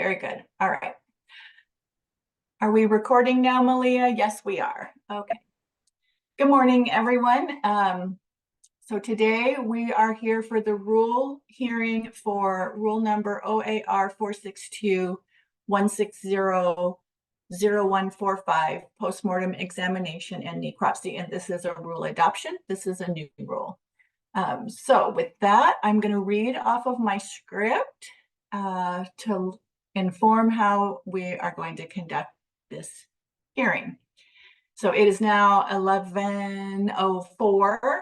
Very good. All right. Are we recording now, Malia? Yes, we are. Okay. Good morning, everyone. So today we are here for the rule hearing for rule number OAR 462-160-0145, postmortem examination and necropsy. And this is a rule adoption. This is a new rule. So with that, I'm going to read off of my script to inform how we are going to conduct this hearing. So it is now 11:04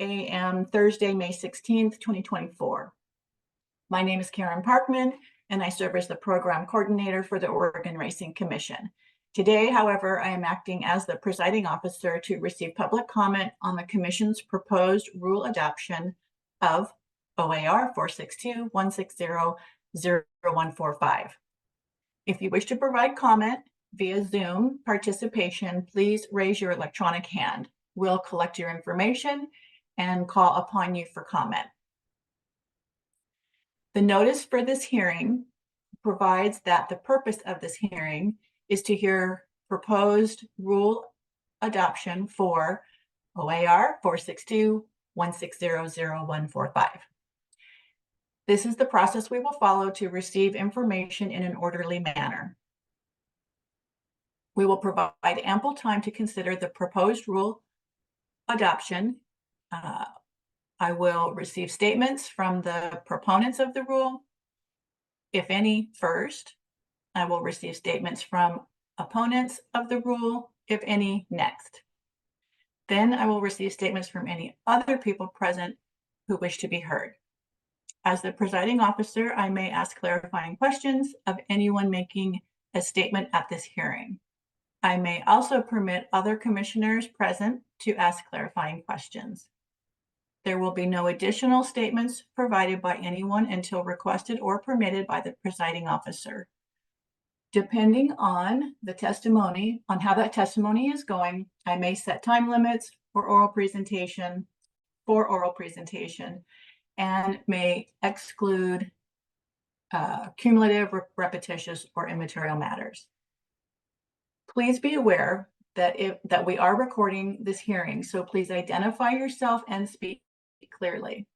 a.m. Thursday, May 16th, 2024. My name is Karen Parkman, and I serve as the program coordinator for the Oregon Racing Commission. Today, however, I am acting as the presiding officer to receive public comment on the Commission's proposed rule adoption of OAR 462-160-0145. If you wish to provide comment via Zoom participation, please raise your electronic hand. We'll collect your information and call upon you for comment. The notice for this hearing provides that the purpose of this hearing is to hear proposed rule adoption for OAR 462-160-0145. This is the process we will follow to receive information in an orderly manner. We will provide ample time to consider the proposed rule adoption. I will receive statements from the proponents of the rule, if any, first. I will receive statements from opponents of the rule, if any, next. Then I will receive statements from any other people present who wish to be heard. As the presiding officer, I may ask clarifying questions of anyone making a statement at this hearing. I may also permit other commissioners present to ask clarifying questions. There will be no additional statements provided by anyone until requested or permitted by the presiding officer. Depending on the testimony, on how that testimony is going, I may set time limits for oral presentation, and may exclude cumulative, repetitious, or immaterial matters. Please be aware that we are recording this hearing, so please identify yourself and speak clearly.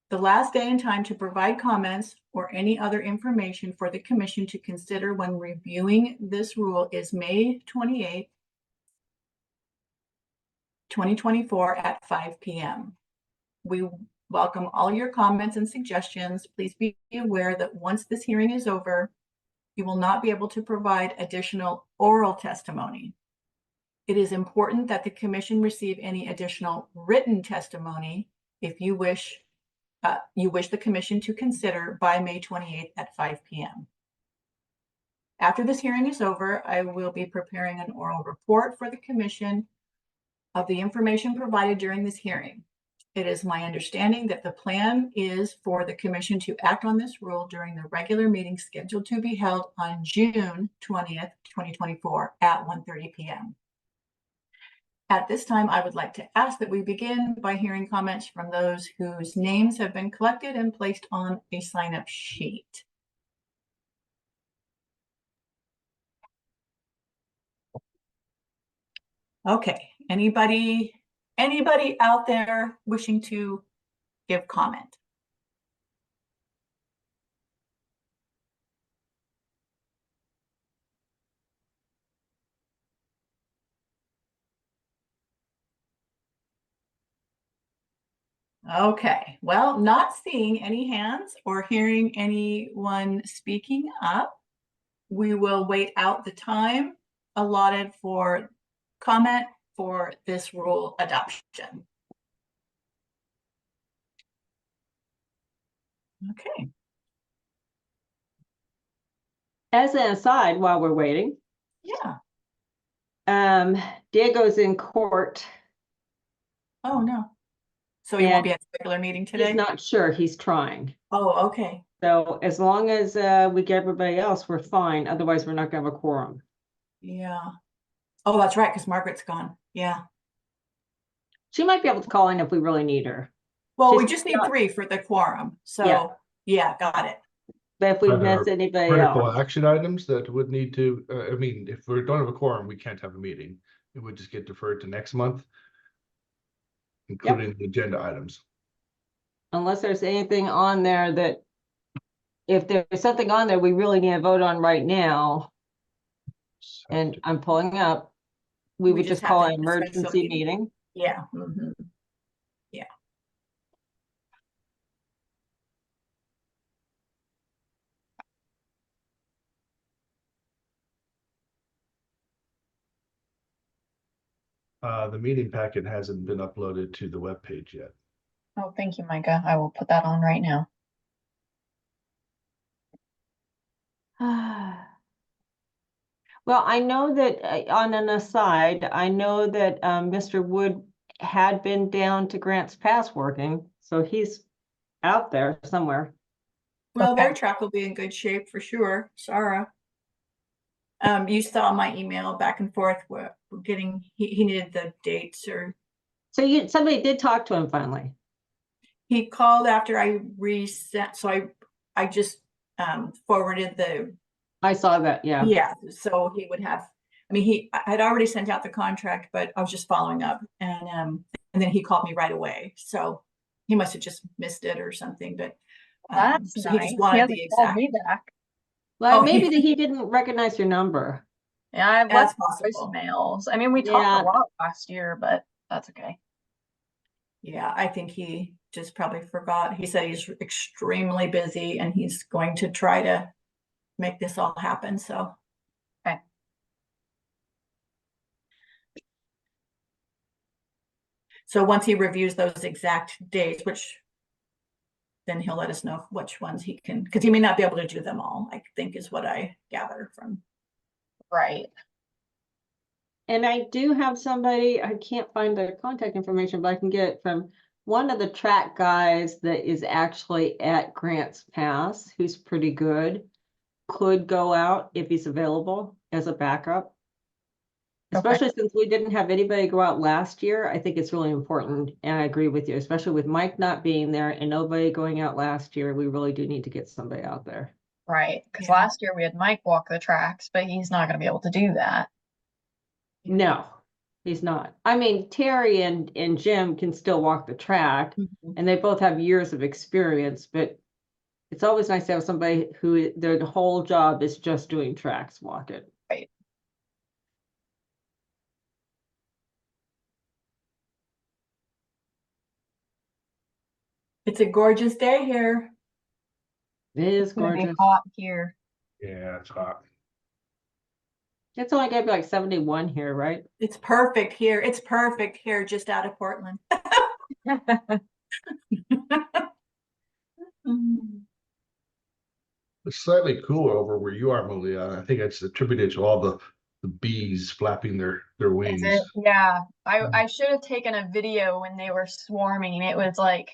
The last day and time to provide comments or any other information for the Commission to consider when reviewing this rule is May 28, 2024 at 5 p.m. We welcome all your comments and suggestions. Please be aware that once this hearing is over, you will not be able to provide additional oral testimony. It is important that the Commission receive any additional written testimony if you wish the Commission to consider by May 28th at 5 p.m. After this hearing is over, I will be preparing an oral report for the Commission of the information provided during this hearing. It is my understanding that the plan is for the Commission to act on this rule during the regular meeting scheduled to be held on June 20th, 2024 at 1:30 p.m. At this time, I would like to ask that we begin by hearing comments from those whose names have been collected and placed on a sign-up sheet. Okay, anybody out there wishing to give comment? Okay, well, not seeing any hands or hearing anyone speaking up, we will wait out the time allotted for comment for this rule adoption. Okay. As an aside, while we're waiting, Yeah. Diego's in court. Oh, no. So he won't be at the regular meeting today? He's not sure. He's trying. Oh, okay. So as long as we get everybody else, we're fine. Otherwise, we're not going to have a quorum. Yeah. Oh, that's right, because Margaret's gone. Yeah. She might be able to call in if we really need her. Well, we just need 3 for the quorum. So, yeah, got it. But if we Are there miss anybody critical else, action items that would need to, I mean, if we don't have a quorum, we can't have a meeting. It would just get deferred to next month, including the agenda items. unless there's anything on there that, if there's something on there we really need to vote on right now, and I'm pulling up, we would just have call to an have a special emergency meeting. Yeah. Mhm. Yeah. The meeting packet hasn't been uploaded to the webpage yet. Oh, thank you, Micah. I will put that on right now. Well, I know that on an aside, I know that Mr. Wood had been down to Grants Pass working, so he's out there somewhere. Well, their Okay. track will be in good shape for sure, Sarah. You saw my email back and forth, we're getting, he needed the dates, or So somebody did talk to him finally. he called after I resent, so I just forwarded the, I saw that, yeah. yeah, so he would have, I mean, I had already sent out the contract, but I was just following up, and then he called me right away, so he must have just missed it or something, but That's so nice. he just He wanted hasn't the called exact. me back. Well, Oh, maybe yeah. that he didn't recognize your number. Yeah, I've That's left possible. voicemails. I mean, we Yeah. talked a lot last year, but that's okay. Yeah, I think he just probably forgot. He said he's extremely busy and he's going to try to make this all happen, so. Okay. So once he reviews those exact dates, then he'll let us know which ones he can, because he may not be able to do them all, I think is what I gather from. Right. And I do have somebody, I can't find their contact information, but I can get it from one of the track guys that is actually at Grants Pass, who's pretty good. Could go out if he's available as a backup. Especially since we didn't have anybody go out last year, I think it's really important, and I agree with you, especially with Mike not being there and nobody going out last year, we really do need to get somebody out there. Right. Because Yeah. last year we had Mike walk the tracks, but he's not going to be able to do that. No, he's not. I mean, Terry and Jim can still walk the track, and they both have years of experience, but it's always nice to have somebody who their whole job is just doing tracks, walk it. Right. It's a gorgeous day here. It is It's going to be gorgeous. hot here. Yeah, it's hot. It's only gonna be like 71 here, right? It's perfect here. It's perfect here just out of Portland. It's slightly cooler over where you are, Malia. I think it's attributed to all the bees flapping their wings. Is it? Yeah. I should have taken a video when they were swarming. It was like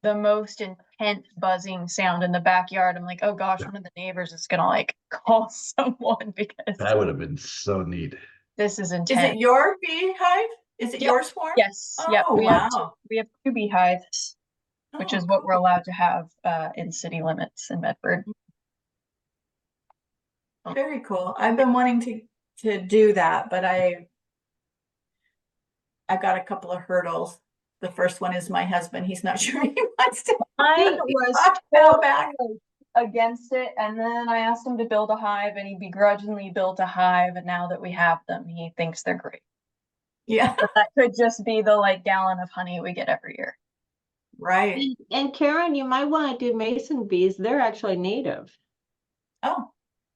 the most intense buzzing sound in the backyard. I'm like, oh gosh, one of the neighbors is gonna like call someone because That would have been so neat. this is Is intense. it your beehive? Is it Yep. your swarm? Yes. Yep. Oh, wow. We have two beehives, which Oh, is what we're cool. allowed to have in city limits in Medford. Very cool. I've been wanting to do that, but I've got a couple of hurdles. The first one is my husband. He's not sure he wants to. I was Go back. against it, and then I asked him to build a hive, and he begrudgingly built a hive, and now that we have them, he thinks they're great. Yeah, But that could just be the like gallon of honey we get every year. right. And Karen, you might want to do mason bees. They're actually native. Oh,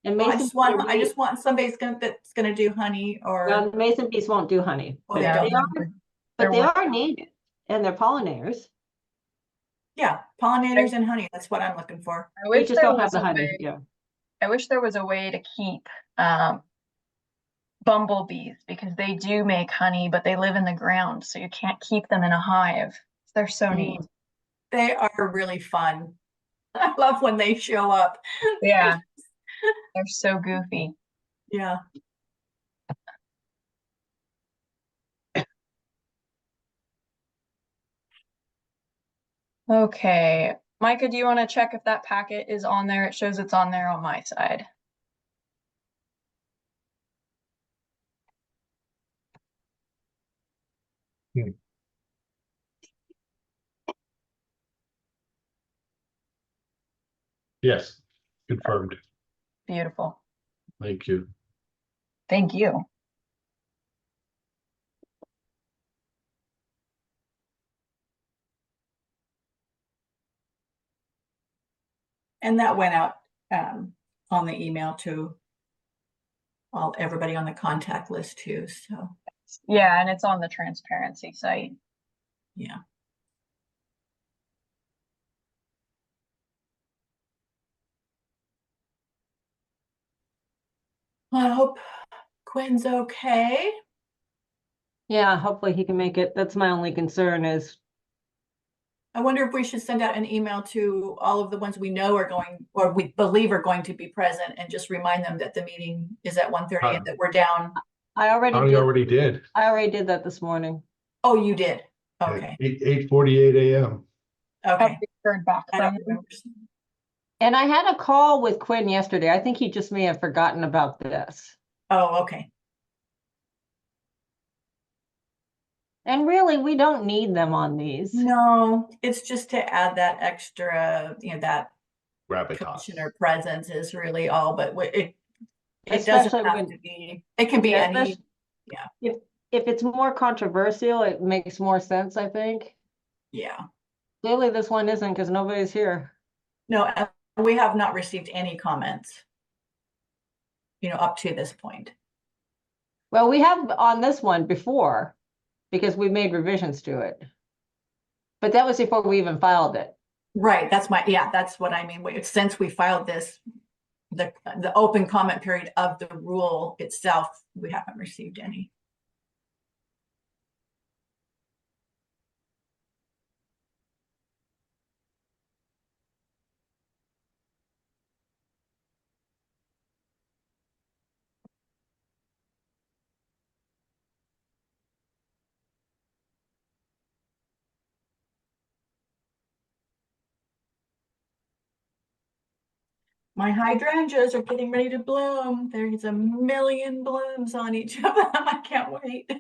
And well, mason I just want somebody that's gonna do honey or. mason bees won't do honey. Oh, But they don't. they are native and they're pollinators. Yeah, pollinators and honey. That's what I'm looking for. I We wish just there don't have was the a honey. way. Yeah. I wish there was a way to keep bumblebees, because they do make honey, but they live in the ground, so you can't keep them in a hive. They're so neat. They are really fun. I love when they show up. Yeah, they're so goofy. Yeah. Okay, Micah, do you want to check if that packet is on there? It shows it's on there on my side. Yes, confirmed. Beautiful. Thank you. Thank you. And that went out on the email to everybody on the contact list too. So Yeah, and it's on the transparency site. yeah. I hope Quinn's okay. Yeah, hopefully he can make it. That's my only concern is, I wonder if we should send out an email to all of the ones we know are going, or we believe are going to be present, and just remind them that the meeting is at 1:30 and that we're down. I already Connie did, already did I already did that this morning. Oh, you did? at Okay, 8:48 a.m. okay. Have we heard back I from don't them? remember. And I had a call with Quinn yesterday. I think he just may have forgotten about this. Oh, okay. And really, we don't need them on these. No, it's just to add that extra, that Gravitas. commissioner presence is really all, but it Especially doesn't have when- to be, it can be Yeah, any, especially- If it's more controversial, it makes more sense, I think. yeah. Clearly, this one isn't because nobody's here. No, and we have not received any comments, up to this point. Well, we have on this one before because we made revisions to it. But that was before we even filed it. Right, that's what I mean. Since we filed this, the open comment period of the rule itself, we haven't received any. My hydrangeas are getting ready to bloom. There's a million blooms on each of them. I can't wait.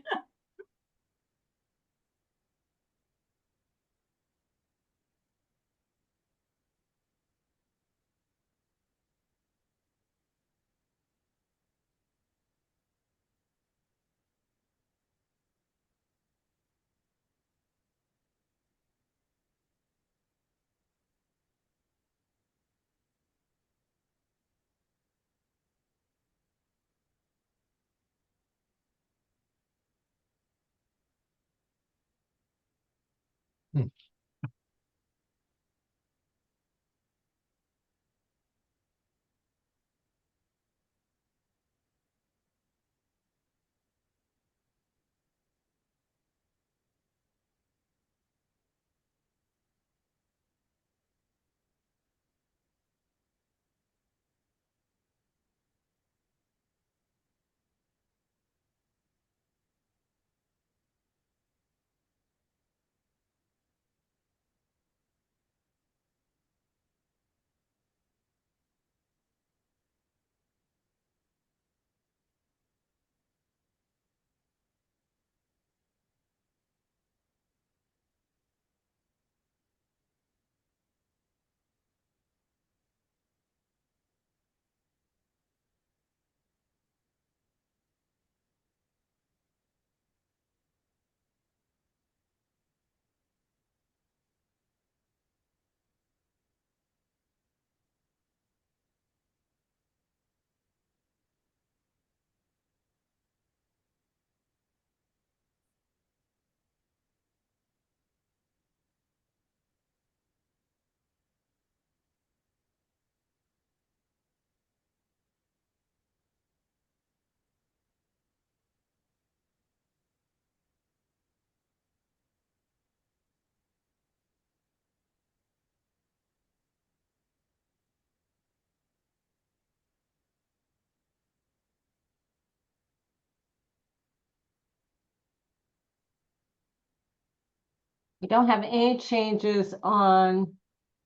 We don't have any changes on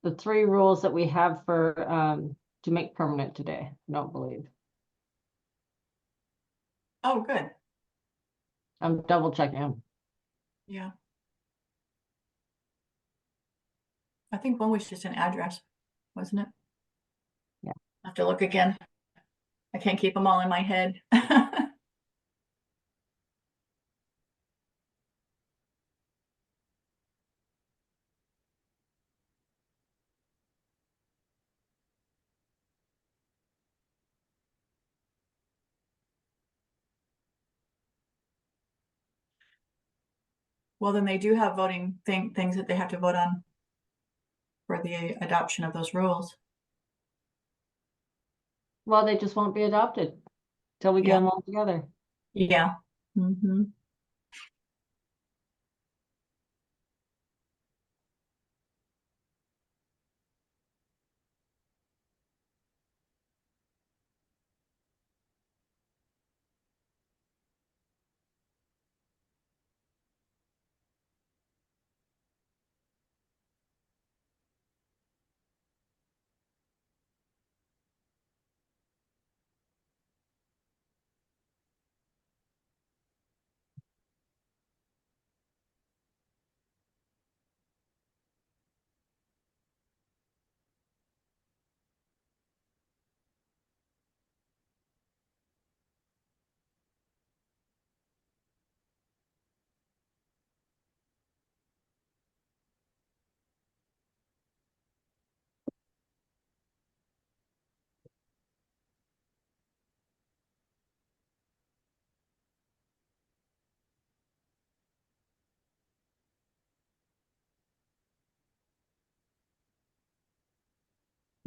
the 3 rules that we have for, to make permanent today, I don't believe. Oh, good. I'm double checking them. Yeah. I think one was just an address, wasn't it? Yeah. I have to look again. I can't keep them all in my head. Well, then they do have voting things that they have to vote on for the adoption of those rules. Well, they just won't be adopted till we get Yeah. them all together. Yeah. Mm-hmm.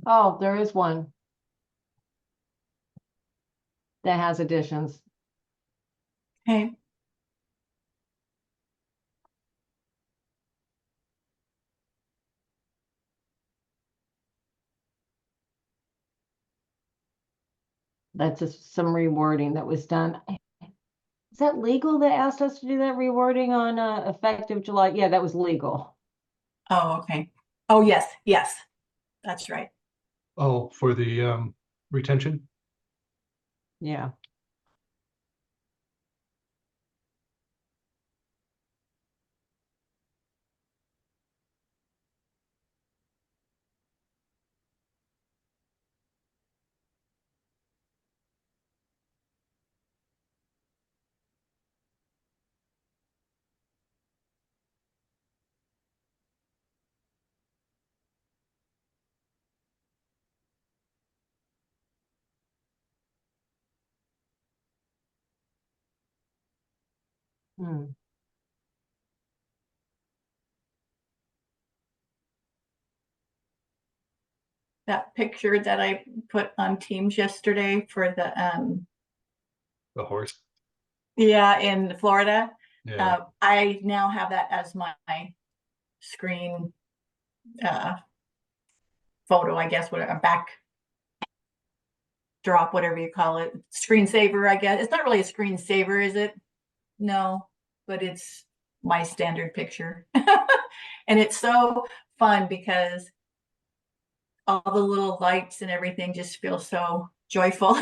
Oh, there is one that has additions. Okay. That's just some rewording that was done. Is that legal that asked us to do that rewording on effective July? Yeah, that was legal. Oh, okay. Oh, yes, yes. That's right. Oh, for the retention? Yeah. Hmm. That picture that I put on Teams yesterday for the The horse? yeah, in Florida. Yeah. I now have that as my screen photo, I guess, whatever, back drop, whatever you call it, screensaver, I guess. It's not really a screensaver, is it? No, but it's my standard picture. And it's so fun because all the little lights and everything just feel so joyful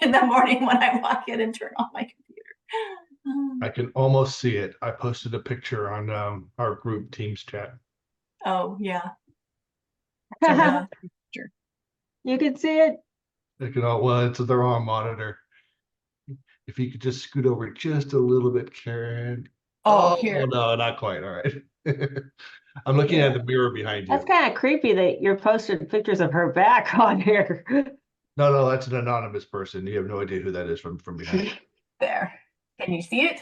in the morning when I walk in and turn on my computer. I can almost see it. I posted a picture on our group Teams chat. Oh, yeah. That's a really picture. You can see it. I can all, well, it's the wrong monitor. If you could just scoot over just a little bit, Karen. Oh, here. No, not quite. All right. I'm looking at the mirror behind you. That's kind of creepy that you're posting pictures of her back on here. No, that's an anonymous person. You have no idea who that is from behind. There. Can you see it?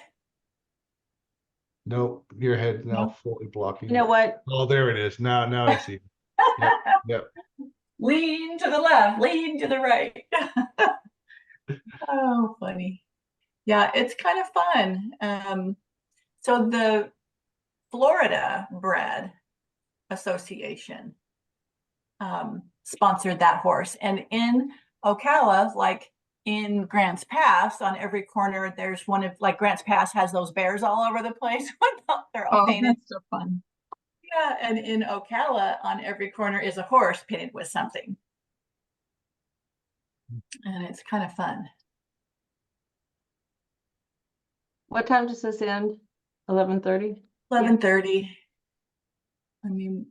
Nope, your head now Nope. fully blocking. You know what? Oh, there it is. Now I see. Yep. Lean to the left, lean to the right. Oh, funny. Yeah, it's kind of fun. So the Florida Bread Association sponsored that horse. And in Ocala, like in Grants Pass, on every corner, there's one of, like Grants Pass has those bears all over the place. They're all painted. That's so fun. Yeah, and in Ocala, on every corner is a horse painted with something. And it's kind of fun. What time does this end? 11:30? 11:30. I mean,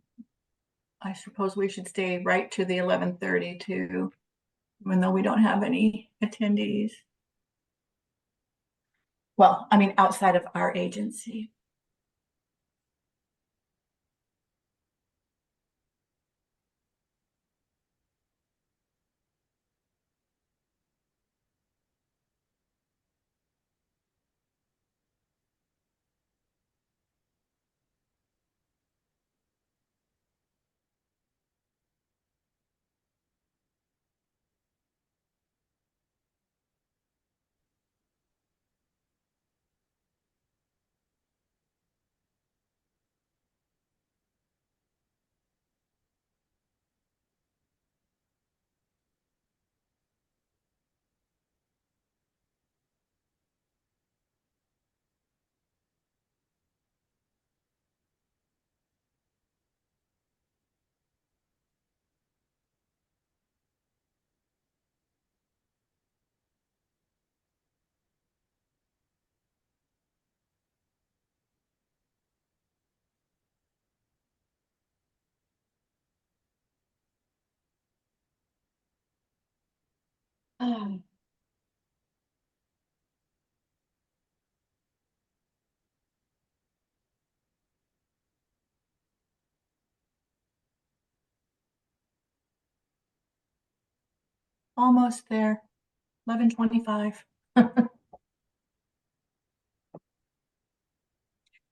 I suppose we should stay right to the 11:30 too, even though we don't have any attendees. Well, I mean, outside of our agency. Almost there. 11:25.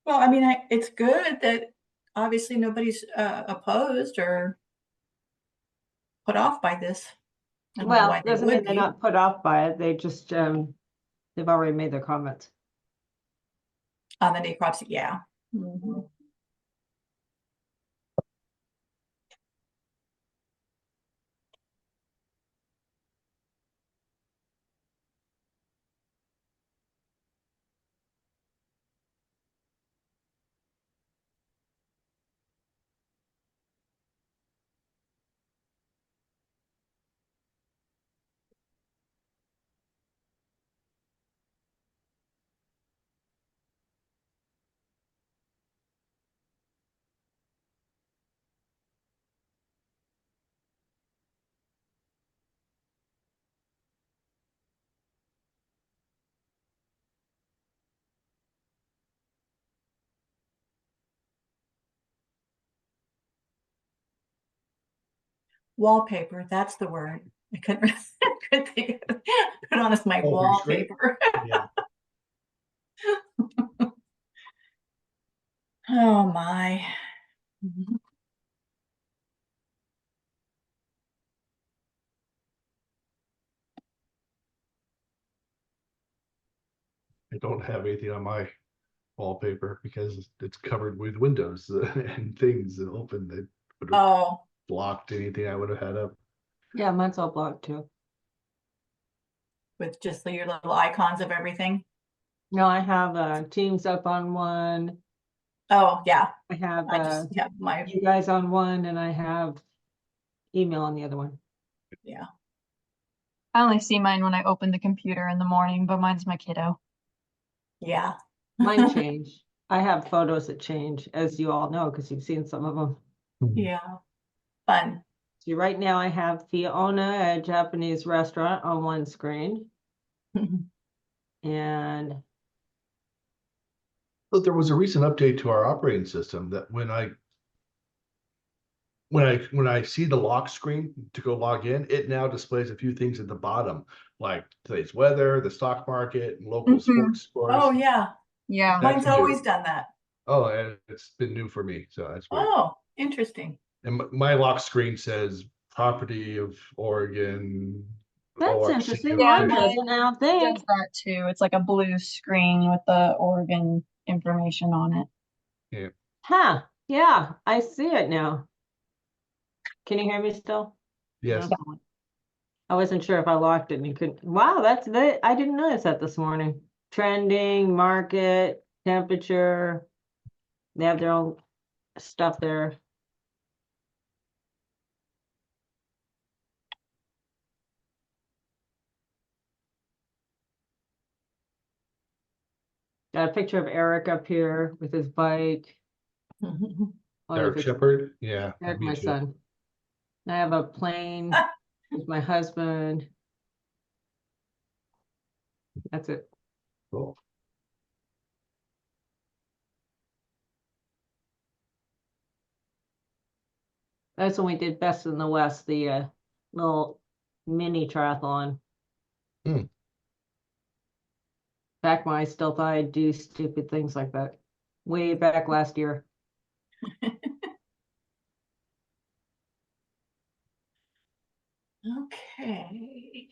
Well, I mean, it's good that obviously nobody's opposed or put off by this. I don't know Well, why they doesn't mean would they're be. not put off by it. They just, they've already made their comments. On the necropsy, yeah. Mhm. Wallpaper, that's the word. I couldn't think of it. Put on as my Oh, for your screen? wallpaper. Yeah. Oh my. I don't have anything on my wallpaper because it's covered with windows and things that open that would have Oh, blocked anything I would have had up. Yeah, mine's all blocked too. with just your little icons of everything. No, I have Teams up on one. Oh, yeah. I have I just have my, you guys on one, and I have email on the other one. yeah. I only see mine when I open the computer in the morning, but mine's my kiddo. Yeah. Mine change. I have photos that change, as you all know, because you've seen some of them. Yeah. Fun. See, right now I have Fiona, a Japanese restaurant, on one screen, and But there was a recent update to our operating system that when I see the lock screen to go log in, it now displays a few things at the bottom, like today's weather, the stock market, and local Mhm. sports scores. Oh, yeah. Yeah. Mine's That's new. always done that. Oh, and it's been new for me, so that's weird. Oh, interesting. And my lock screen says property of Oregon. that's ORC interesting. Yeah, Mine mine doesn't now It think. does that too. It's like a blue screen with the Oregon information on it. Yeah. Huh, yeah, I see it now. Can you hear me still? Yes. No. I wasn't sure if I locked it and you couldn't. Wow, that's the, I didn't notice that this morning. Trending, market, temperature. They have their own stuff there. Got a picture of Eric up here with his bike. Wonder Eric if it's Shepherd, yeah. Eric, me my too. son. I have a plane with my husband. That's it. Cool. That's when we did Best in the West, the little mini triathlon. Hmm. Back when I still thought I'd do stupid things like that. Way back last year. Okay,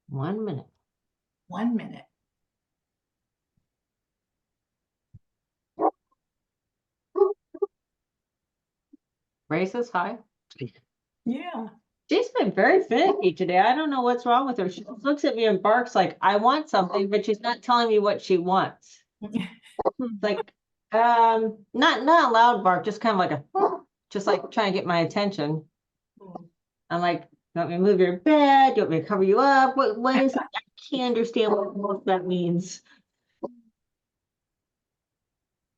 1 minute. 1 minute. Grace is high. Yeah. She's been very finicky today. I don't know what's wrong with her. She just looks at me and barks like, I want something, but she's not telling me what she wants. Like, not a loud bark, just kind of like just like trying to get my attention. I'm like, you want me to move your bed? You want me to cover you up? What is it? I can't understand what that means.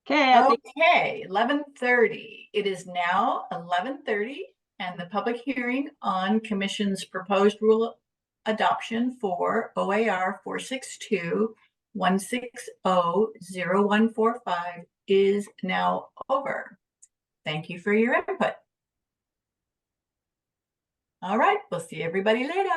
Okay, I think Okay, 11:30. It is now 11:30 and the public hearing on Commission's proposed rule adoption for OAR 462-160-0145 is now over. Thank you for your input. All right, we'll see everybody later.